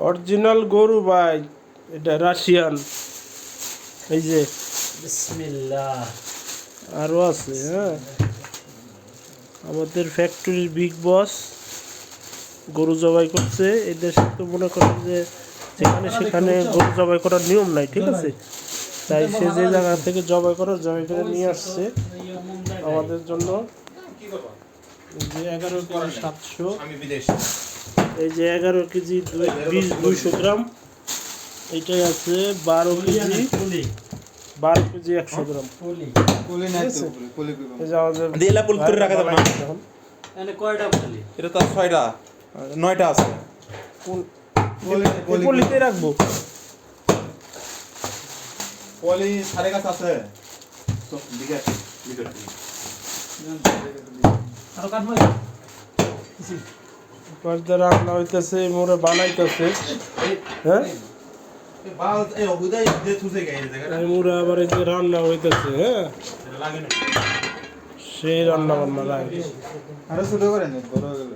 Original গরু ভাই, এটা রাশিয়ান। এই যে বিসমিল্লাহ। আরও আছে। হ্যাঁ, আমাদের ফ্যাক্টরির বিগ বস গরু জবাই করছে। এই দেশে তো মনে করেন যে যেখানে সেখানে গরু জবাই করার নিয়ম নাই, ঠিক আছে? তাই সে যে জায়গা থেকে জবাই করে নিয়ে আসছে আমাদের জন্য। যে 11 কেজি 700, এই যে 11 কেজি 200 গ্রাম, এইটাই আছে 12 কেজি 100 গ্রাম। এটা তো 6টা 9টা আছে। পলিতে রাখবো, পলি সাড়ে কাছে আছে। দিকে ভিতরে আরো কাটবো। রান্না হইতেছে, মোরে বানাইতেছে। হ্যাঁ, বাল এই ওগুদাই যে থুসে গেছে জায়গা মোরে আবার এই যে রান্না হইতেছে। হ্যাঁ, লাগে না। সেই রান্না বান্না লাগে। আরো ছোট করেন, বড় হয়ে গেল।